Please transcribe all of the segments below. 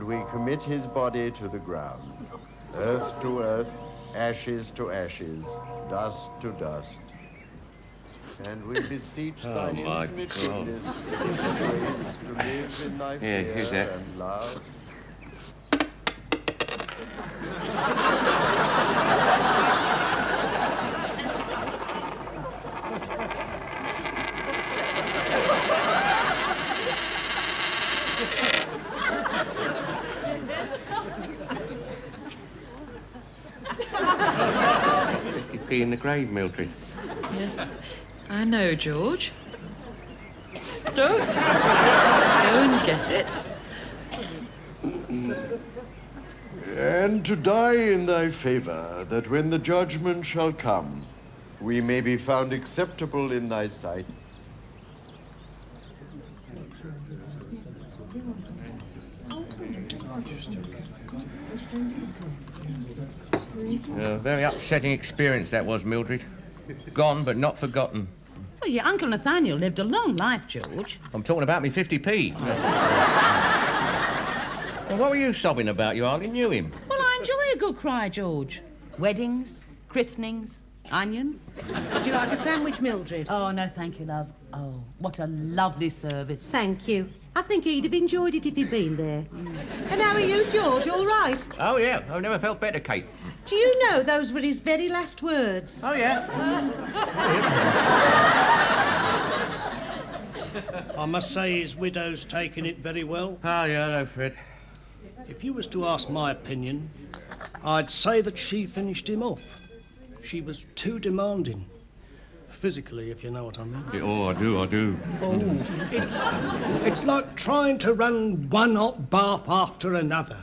and we commit his body to the ground. Earth to earth, ashes to ashes, dust to dust. And we beseech thine infinite goodness grace to live in thy fear and love. In the grave, Mildred. Yes, I know, George. Don't go and get it. And to die in thy favor, that when the judgment shall come, we may be found acceptable in thy sight. A very upsetting experience that was, Mildred. Gone, but not forgotten. Well, your Uncle Nathaniel lived a long life, George. I'm talking about me 50p. Well, what were you sobbing about? You hardly knew him. Well, I enjoy a good cry, George. Weddings, christenings, onions. Would you like a sandwich, Mildred? Oh, no, thank you, love. Oh, what a lovely service. Thank you. I think he'd have enjoyed it if he'd been there. And how are you, George? All right? Oh, yeah. I've never felt better, Kate. Do you know those were his very last words? Oh, yeah. I must say his widow's taken it very well. Oh, yeah, I know, Fred. If you was to ask my opinion, I'd say that she finished him off. She was too demanding. Physically, if you know what I mean. Yeah, oh, I do. Oh, it's like trying to run one hot bath after another.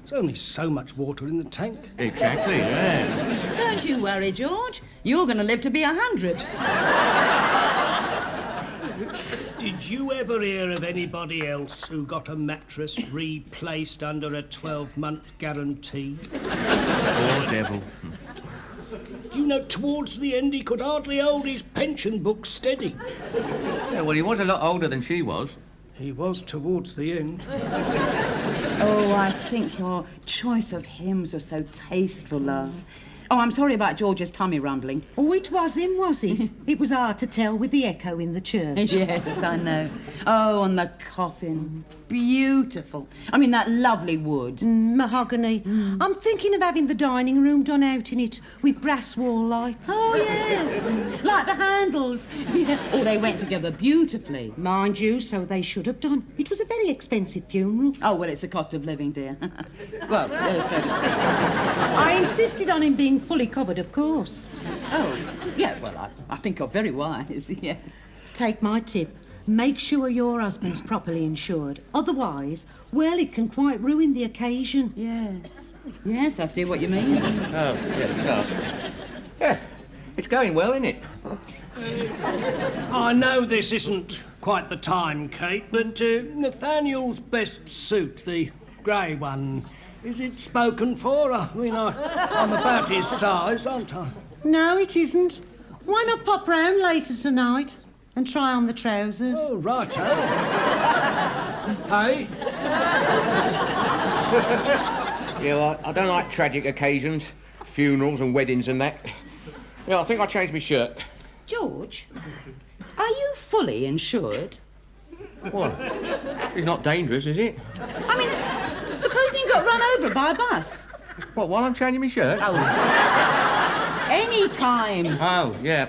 There's only so much water in the tank. Exactly, yeah. Don't you worry, George. You're going to live to be 100. Did you ever hear of anybody else who got a mattress replaced under a 12-month guarantee? Poor devil. You know, towards the end, he could hardly hold his pension book steady. Yeah, well, he was a lot older than she was. He was towards the end. Oh, I think your choice of hymns was so tasteful, love. Oh, I'm sorry about George's tummy rumbling. Oh, it was him, was it? It was hard to tell with the echo in the church. Yes, I know. Oh, and the coffin. Beautiful. I mean, that lovely wood. Mahogany. I'm thinking of having the dining room done out in it with brass wall lights. Oh, yes. Like the handles. Yeah. Oh, they went together beautifully. Mind you, so they should have done. It was a very expensive funeral. Oh, well, it's the cost of living, dear. Well, so to speak. I insisted on him being fully covered, of course. Oh, yeah, well, I think you're very wise, yes. Take my tip. Make sure your husband's properly insured. Otherwise, well, it can quite ruin the occasion. Yeah. Yes, I see what you mean. Oh, yeah, so. Yeah, it's going well, isn't it? I know this isn't quite the time, Kate, but Nathaniel's best suit, the grey one, is it spoken for? I mean, I'm about his size, aren't I? No, it isn't. Why not pop round later tonight and try on the trousers? Oh, right-o. Hey? Yeah, well, I don't like tragic occasions, funerals and weddings and that. Yeah, I think I'll change my shirt. George, are you fully insured? What? It's not dangerous, is it? I mean, supposing you got run over by a bus? What, while I'm changing my shirt? Oh. Any time. Oh, yeah.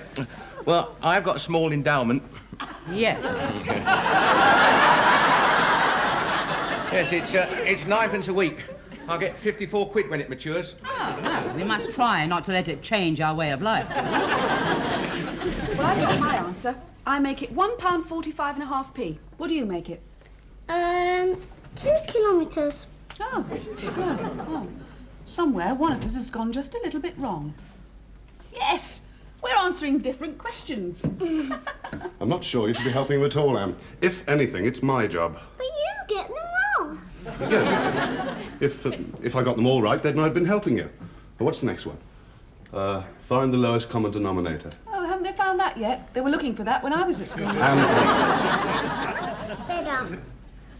Well, I've got a small endowment. Yes. Yes, it's 9p a week. I'll get 54 quid when it matures. Oh, no, we must try not to let it change our way of life. Well, I've got my answer. I make it £1.45.5p. What do you make it? 2 kilometres. Oh, well, somewhere one of us has gone just a little bit wrong. Yes, we're answering different questions. I'm not sure you should be helping him at all, Anne. If anything, it's my job. But you get them wrong. Yes. If I got them all right, then I'd been helping you. But what's the next one? Find the lowest common denominator. Oh, haven't they found that yet? They were looking for that when I was at school. And Fed up.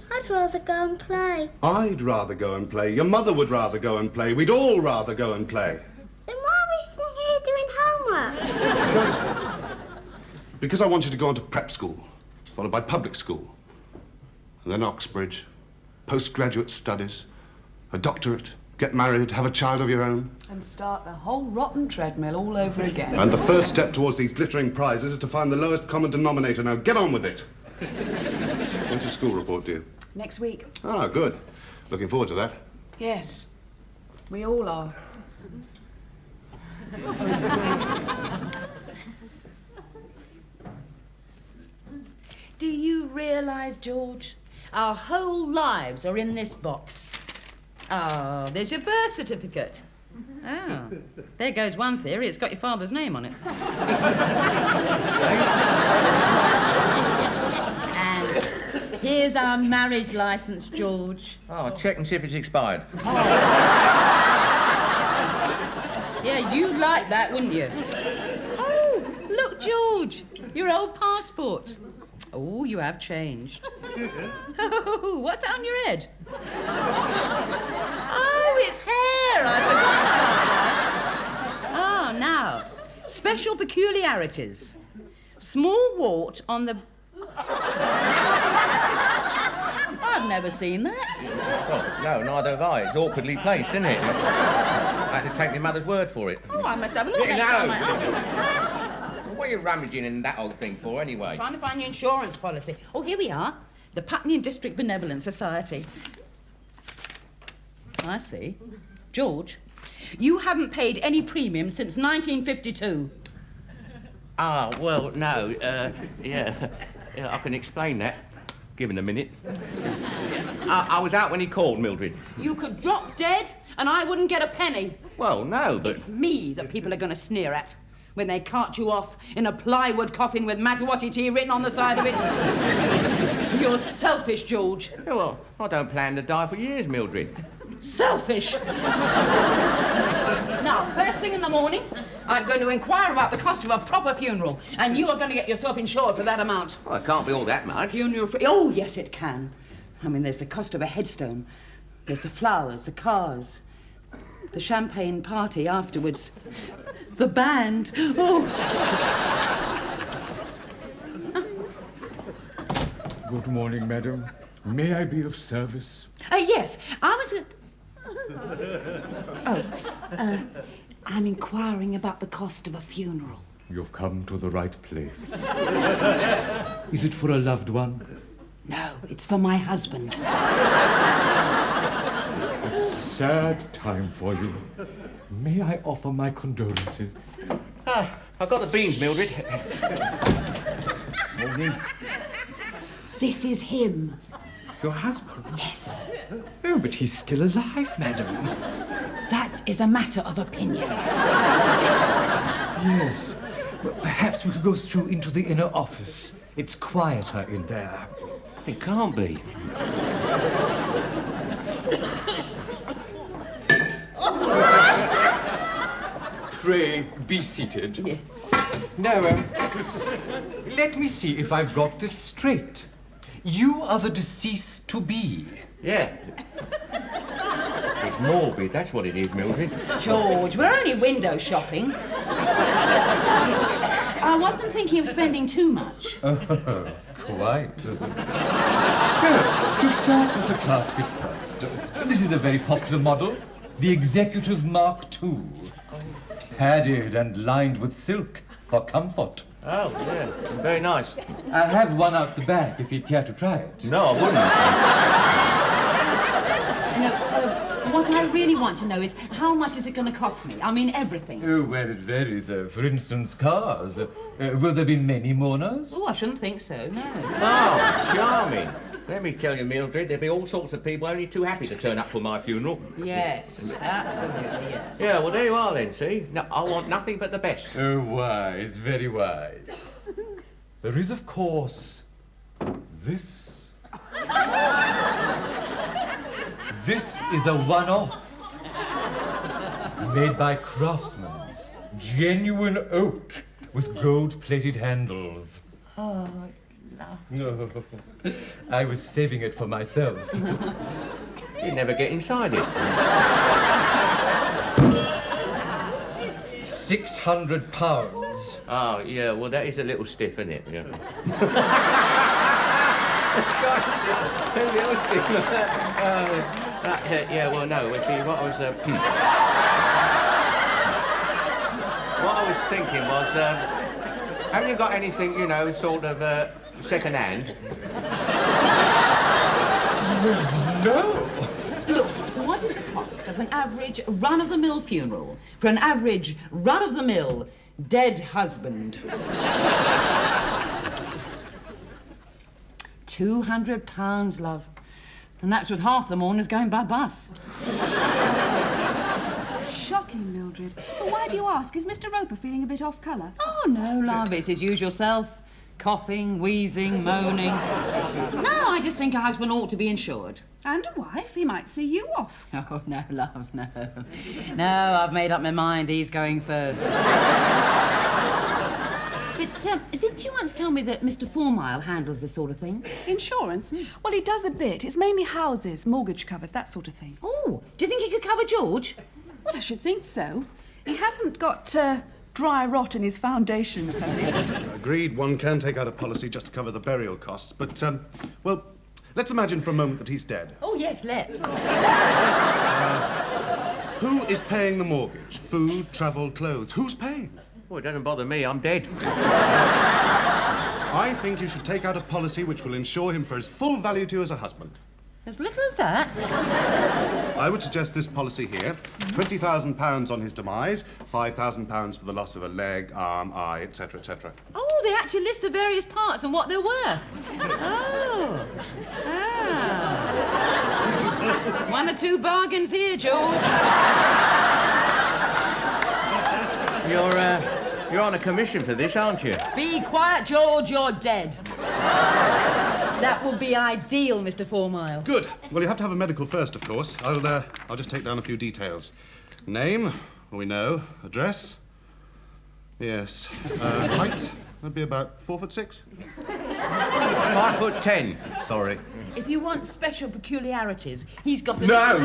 How I'd rather go and play. I'd rather go and play. Your mother would rather go and play. We'd all rather go and play. Then why are we sitting here doing homework? Because I wanted to go on to prep school, followed by public school, and then Oxbridge, postgraduate studies, a doctorate, get married, have a child of your own. And start the whole rotten treadmill all over again. And the first step towards these glittering prizes is to find the lowest common denominator. Now, get on with it. When's your school report due? Next week. Ah, good. Looking forward to that. Yes. We all are. Do you realise, George, our whole lives are in this box? Oh, there's your birth certificate. Oh, there goes one theory. It's got your father's name on it. And here's our marriage licence, George. Oh, check and see if it's expired. Yeah, you'd like that, wouldn't you? Oh, look, George, your old passport. Oh, you have changed. Oh, what's that on your head? Oh, it's hair. I forgot. Oh, now, special peculiarities. Small wart on the... I've never seen that. Well, no, neither have I. It's awkwardly placed, isn't it? I had to take my mother's word for it. Oh, I must have a look Yeah, next no. time I... What are you rummaging in that old thing for, anyway? Trying to find your insurance policy. Oh, here we are. The Putney and District Benevolent Society. I see. George, you haven't paid any premium since 1952. Ah, well, no, yeah, I can explain that, given a minute. I was out when he called, Mildred. You could drop dead and I wouldn't get a penny. Well, no, but... It's me that people are going to sneer at when they cart you off in a plywood coffin with Matawati tea written on the side of it. You're selfish, George. Yeah, well, I don't plan to die for years, Mildred. Selfish. Now, first thing in the morning, I'm going to inquire about the cost of a proper funeral, and you are going to get yourself insured for that amount. Well, it can't be all that much. Funeral for... Oh, yes, it can. I mean, there's the cost of a headstone. There's the flowers, the cars, the champagne party afterwards, the band. Oh. Good morning, madam. May I be of service? Yes, I was at... I'm inquiring about the cost of a funeral. You've come to the right place. Is it for a loved one? No, it's for my husband. A sad time for you. May I offer my condolences? Ah, I've got the beans, Mildred. Morning. This is him. Your husband? Yes. Oh, but he's still alive, madam. That is a matter of opinion. Yes. Well, perhaps we could go through into the inner office. It's quieter in there. It can't be. Pray, be seated. Yes. Now, let me see if I've got this straight. You are the deceased to be. Yeah. It's morbid, that's what it is, Mildred. George, we're only window shopping. I wasn't thinking of spending too much. Quite. Well, to start with the casket first. This is a very popular model, the Executive Mark II. Padded and lined with silk for comfort. Oh, yeah, very nice. I have one out the back if you'd care to try it. No, I wouldn't. No, what I really want to know is how much is it going to cost me? I mean, everything. Oh, well, it varies. For instance, cars. Will there be many mourners? Oh, I shouldn't think so, no. Oh, charming. Let me tell you, Mildred, there'll be all sorts of people only too happy to turn up for my funeral. Yes, absolutely, yes. Yeah, well, there you are then, see? No, I want nothing but the best. Oh, wise, very wise. There is, of course, this. This is a one-off. Made by craftsmen. Genuine oak with gold-plated handles. Oh, No, I was saving it for myself. You never get inside it. £600. Oh, yeah, well, that is a little stiff, isn't it? Yeah. A little stiff. Yeah, well, no, well, see, what I was... what I was thinking was, haven't you got anything, you know, sort of, second-hand? No. Look, what is the cost of an average run-of-the-mill funeral for an average run-of-the-mill dead husband? £200, love. And that's with half the mourners going by bus. Shocking, Mildred. But why do you ask? Is Mr. Roper feeling a bit off colour? Oh, no, love, it's his usual self. Coughing, wheezing, moaning. No, I just think a husband ought to be insured. And a wife. He might see you off. Oh, no, love, no. No, I've made up my mind. He's going first. But didn't you once tell me that Mr. Fourmile handles this sort of thing? Insurance? Well, he does a bit. It's mainly houses, mortgage covers, that sort of thing. Oh, do you think he could cover George? Well, I should think so. He hasn't got dry rot in his foundations, has he? Agreed, one can take out a policy just to cover the burial costs, but, well, let's imagine for a moment that he's dead. Oh, yes, let's. Who is paying the mortgage? Food, travel, clothes. Who's paying? Well, it doesn't bother me, I'm dead. I think you should take out a policy which will insure him for his full value to you as a husband. As little as that? I would suggest this policy here. £20,000 on his demise, £5,000 for the loss of a leg, arm, eye, etc., etc. Oh, they actually list the various parts and what they're worth. Oh. Ah. One or two bargains here, George. You're on a commission for this, aren't you? Be quiet, George, you're dead. That would be ideal, Mr. Fourmile. Good. Well, you have to have a medical first, of course. I'll just take down a few details. Name, well, we know. Address? Yes. Height? That'd be about 4'6". 5'10". Sorry. If you want special peculiarities, he's got a... No!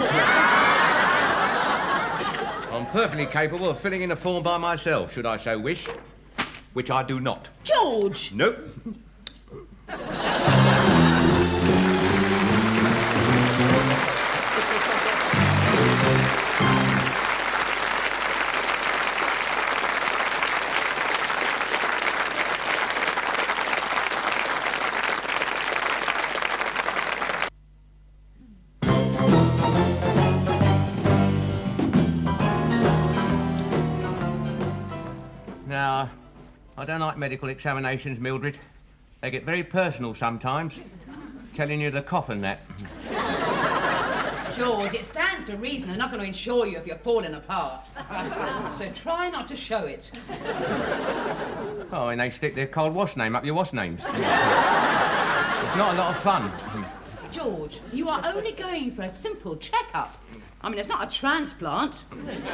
I'm perfectly capable of filling in a form by myself, should I so wish. Which I do not. George! Nope. Now, I don't like medical examinations, Mildred. They get very personal sometimes, telling you the cough and that. George, it stands to reason they're not going to insure you if you're falling apart. So try not to show it. Oh, and they stick their cold wash name up your wash names. It's not a lot of fun. George, you are only going for a simple checkup. I mean, it's not a transplant,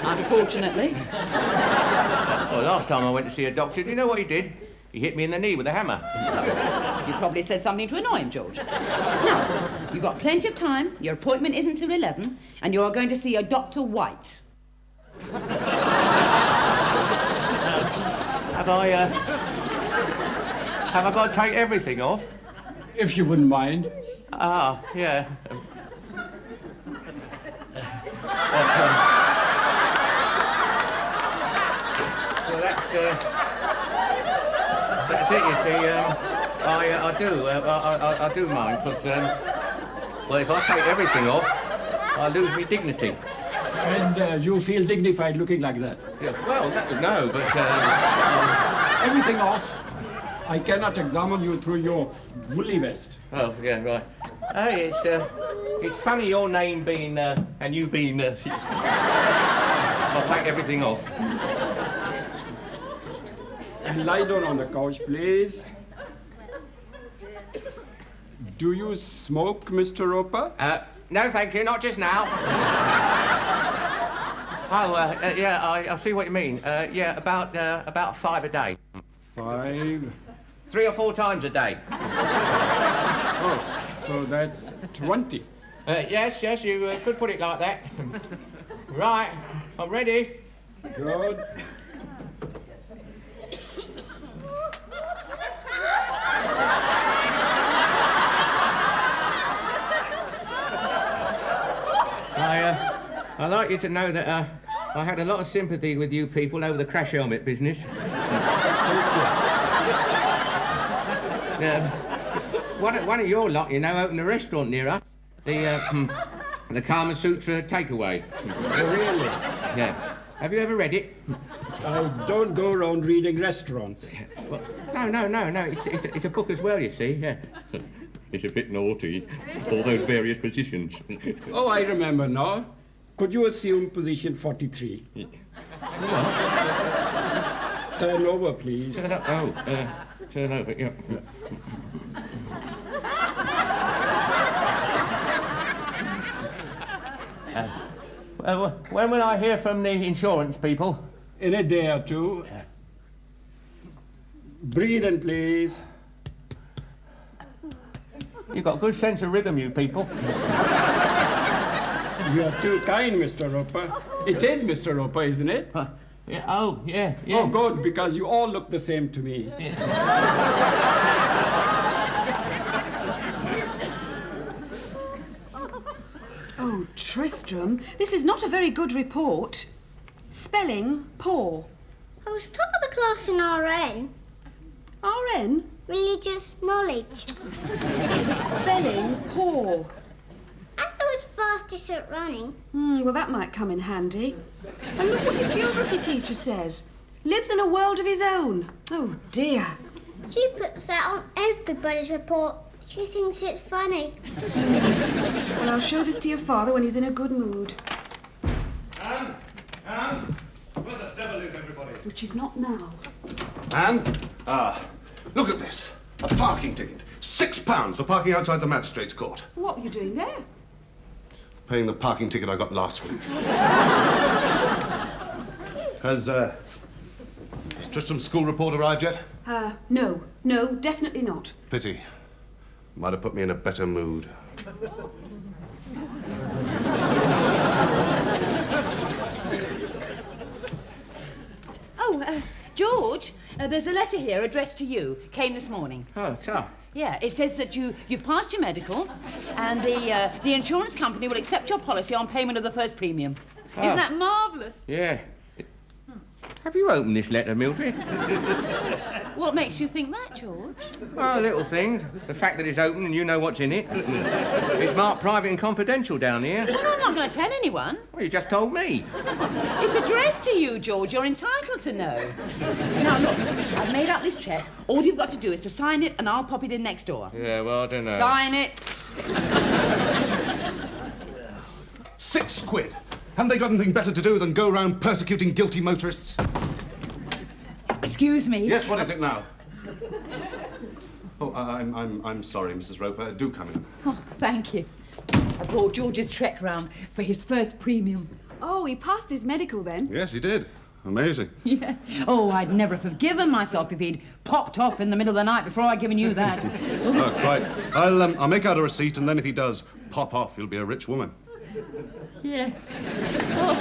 unfortunately. Well, last time I went to see a doctor, do you know what he did? He hit me in the knee with a hammer. You probably said something to annoy him, George. Now, you've got plenty of time. Your appointment isn't till 11, and you're going to see a Dr. White. Have I got to take everything off? If you wouldn't mind. Ah, yeah. Well, that's it, you see. I do mind, because, well, if I take everything off, I lose my dignity. And you feel dignified looking like that? Yeah, well, no, but... Everything off. I cannot examine you through your woolly vest. Oh, yeah, right. Hey, it's funny your name being, and you being, I'll take everything off. And lie down on the couch, please. Do you smoke, Mr. Roper? No, thank you, not just now. Yeah, I see what you mean. Yeah, about 5 a day. 5. 3 or 4 times a day. Oh, so that's 20. Yes, you could put it like that. Right, I'm ready. Good. I'd like you to know that I had a lot of sympathy with you people over the crash helmet business. One of your lot, you know, opened a restaurant near us. The Kama Sutra takeaway. Really? Yeah. Have you ever read it? I don't go around reading restaurants. Well, no. It's a book as well, you see. Yeah. It's a bit naughty, all those various positions. Oh, I remember now. Could you assume position 43? Turn over, please. Turn over, yeah. When will I hear from the insurance people? In a day or two. Breathe in, please. You've got a good sense of rhythm, you people. You are too kind, Mr. Roper. It is Mr. Roper, isn't it? Yeah. Oh, yeah. Oh, good, because you all look the same to me. Oh, Tristram, this is not a very good report. Spelling poor. I was top of the class in RN. RN? Religious knowledge. Spelling poor. And I was fastest at running. Well, that might come in handy. And look what your geography teacher says. Lives in a world of his own. Oh, dear. She puts that on everybody's report. She thinks it's funny. Well, I'll show this to your father when he's in a good mood. Anne? Where the devil is everybody? Which is not now. Anne? Look at this. A parking ticket. £6 for parking outside the magistrate's court. What are you doing there? Paying the parking ticket I got last week. Has Tristram's school report arrived yet? No, definitely not. Pity. Might have put me in a better mood. Oh, George, there's a letter here addressed to you. Came this morning. Oh, so? Yeah, it says that you've passed your medical and the insurance company will accept your policy on payment of the first premium. Oh. Isn't that marvellous? Yeah. Have you opened this letter, Mildred? What makes you think that, George? Oh, little things. The fact that it's open and you know what's in it. It's marked private and confidential down here. Well, I'm not going to tell anyone. Well, you just told me. It's addressed to you, George. You're entitled to know. Now, look, I've made out this cheque. All you've got to do is to sign it and I'll pop it in next door. Yeah, well, I don't know. Sign it. £6. Haven't they got anything better to do than go around persecuting guilty motorists? Excuse me? Yes, what is it now? Oh, I'm sorry, Mrs. Roper. Do come in. Oh, thank you. I brought George's trek round for his first premium. Oh, he passed his medical then? Yes, he did. Amazing. Yeah. Oh, I'd never have forgiven myself if he'd popped off in the middle of the night before I'd given you that. Oh, quite. I'll make out a receipt, and then if he does pop off, you'll be a rich woman. Yes. Oh.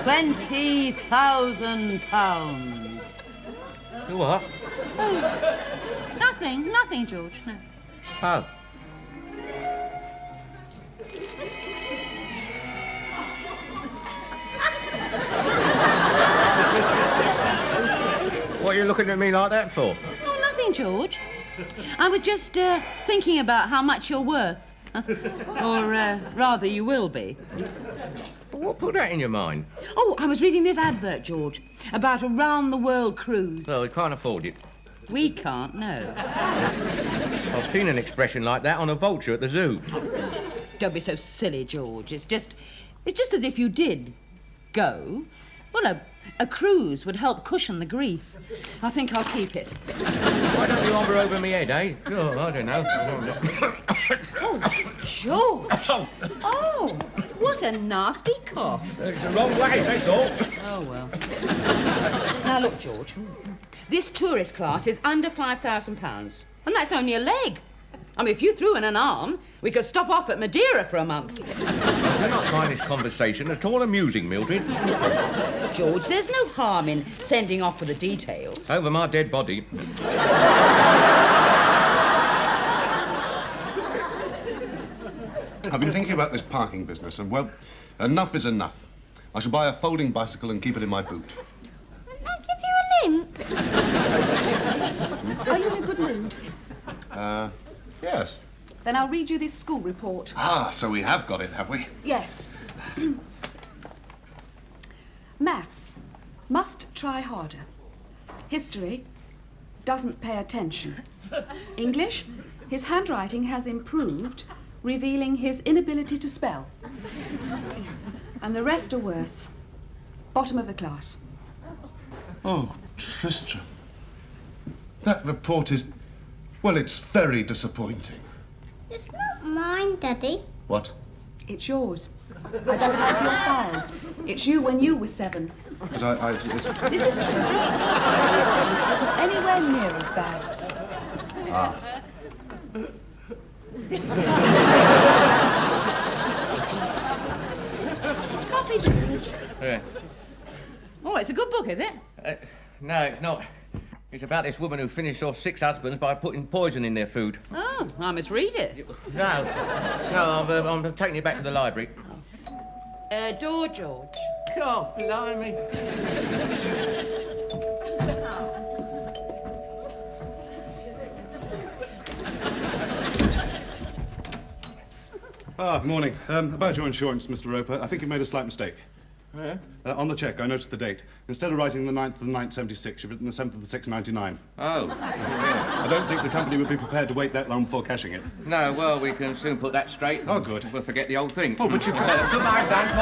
£20,000. You what? Oh, nothing, George, no. Oh. What are you looking at me like that for? Oh, nothing, George. I was just thinking about how much you're worth. Or rather, you will be. What put that in your mind? Oh, I was reading this advert, George, about a round-the-world cruise. Well, we can't afford it. We can't, no. I've seen an expression like that on a vulture at the zoo. Don't be so silly, George. It's just as if you did go, Well, a cruise would help cushion the grief. I think I'll keep it. Why don't you hover over me head, eh? Oh, I don't know. Oh, George. Oh, what a nasty cough. It's the wrong way, that's all. Oh, well. Now, look, George. This tourist class is under £5,000, and that's only a leg. I mean, if you threw in an arm, we could stop off at Madeira for a month. I do not find this conversation at all amusing, Mildred. George, there's no harm in sending off for the details. Over my dead body. I've been thinking about this parking business, and, well, enough is enough. I shall buy a folding bicycle and keep it in my boot. Wouldn't that give you a limp? Are you in a good mood? Yes. Then I'll read you this school report. Ah, so we have got it, have we? Yes. Maths. Must try harder. History. Doesn't pay attention. English. His handwriting has improved, revealing his inability to spell. And the rest are worse. Bottom of the class. Oh, Tristram. That report is... well, it's very disappointing. It's not mine, Daddy. What? It's yours. I don't have your files. It's you when you were 7. But it's... This is Tristram's. It isn't anywhere near as bad. Ah. Coffee, George. Yeah. Oh, it's a good book, is it? No, it's not. It's about this woman who finished off 6 husbands by putting poison in their food. Oh, I must read it. No, I'm taking it back to the library. Door, George. God, blimey. Morning. About your insurance, Mr. Roper, I think you made a slight mistake. Yeah? On the cheque, I noticed the date. Instead of writing the 9th of the 9th, 76, you've written the 7th of the 6th, 99. Oh. I don't think the company would be prepared to wait that long before cashing it. No, well, we can soon put that straight. Oh, good. We'll forget the old thing. Oh, but you can't. Goodbye, Dan,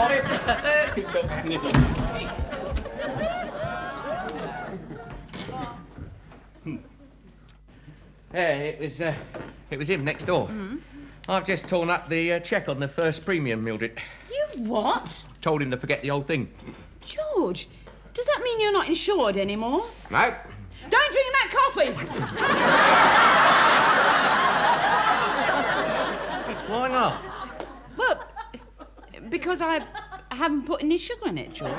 Yeah, it was him next door. Mm. I've just torn up the cheque on the first premium, Mildred. You've what? Told him to forget the old thing. George, does that mean you're not insured anymore? No. Don't drink that coffee! Why not? Well, because I haven't put any sugar in it, George.